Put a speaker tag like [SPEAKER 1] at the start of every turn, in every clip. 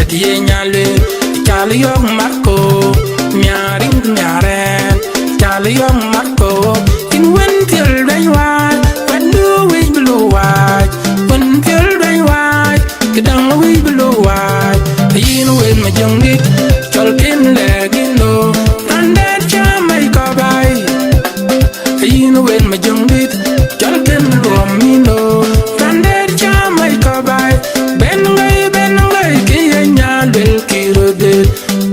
[SPEAKER 1] die nyale chali yok marco nyaring nyaren chali yok marco in when till day wide when do we blow wide when till day wide gedang we blow wide yin when ma jong dit chol kin legin lo rande chamai ko bai yin when ma jong dit chol kin rom mi lo rande chamai ko bai ben ngai ki nya del kirode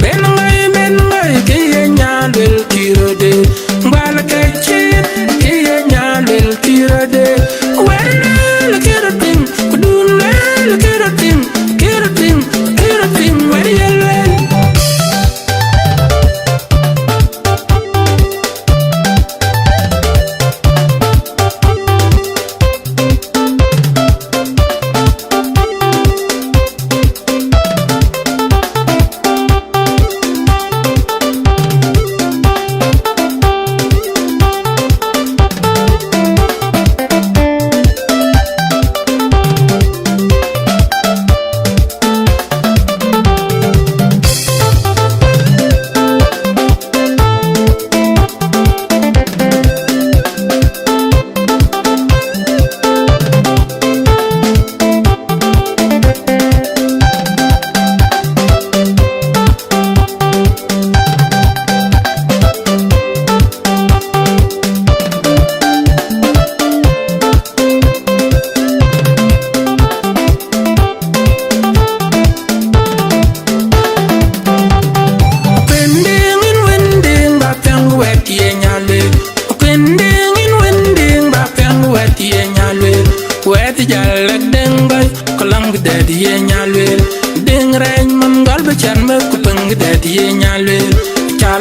[SPEAKER 1] ben ngai ki nya del kirode mbala ke chin ki nya del kirode well kiratin kudun le kiratin where you learn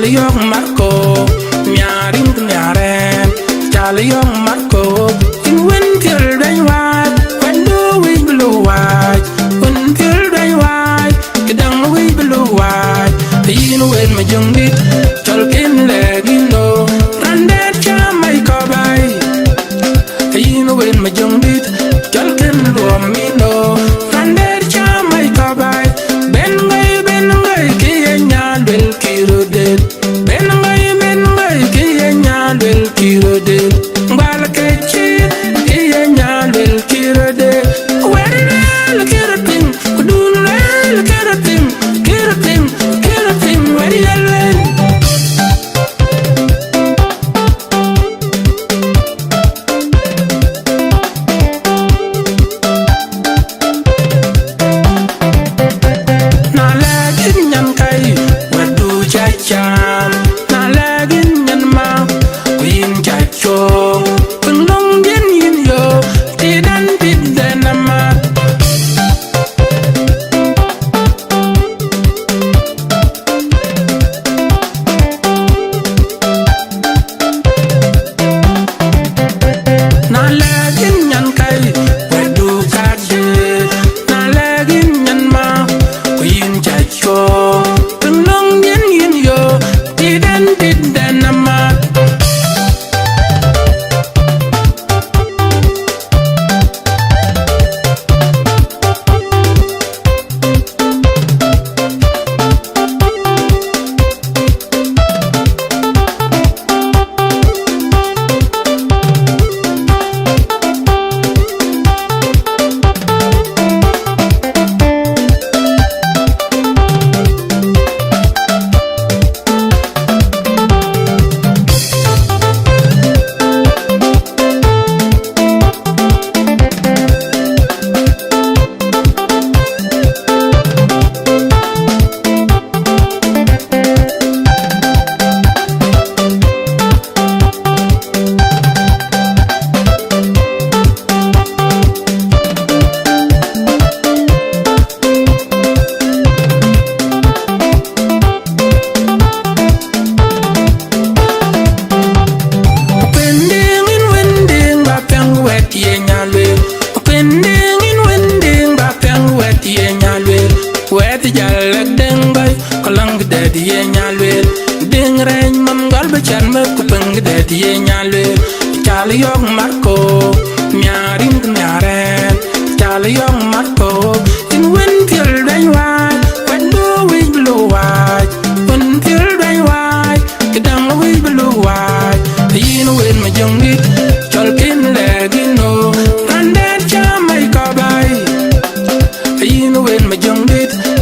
[SPEAKER 1] Yok Marco, nyaring nyaren, chali yok Marco. In winter day wide, when do we blow wide? Winter day wide, gedang we blow wide. Yin when ma jong dit, chol kin legin lo, rande chamai ko bai. Yin when ma jong dit, chol kin rom mi lo, rande chamai ko bai. Ben ngai ki nya del kirode. Ben ngai ki nya del kirode. Mbala ke chin ki nya del kirode. Where kiratin kudun le kiratin where you learn na lagin nyan kai wadu chacham na lagin nyan ma queen chacho kunong din yin yo tidan ma na lagin nyan kai wadu kaje na lagin nyan ma queen chacho kunong din yin yo tidan ma Yok Marco, nyaring nyaren, chali yok Marco, in winter day wide. ma jong dit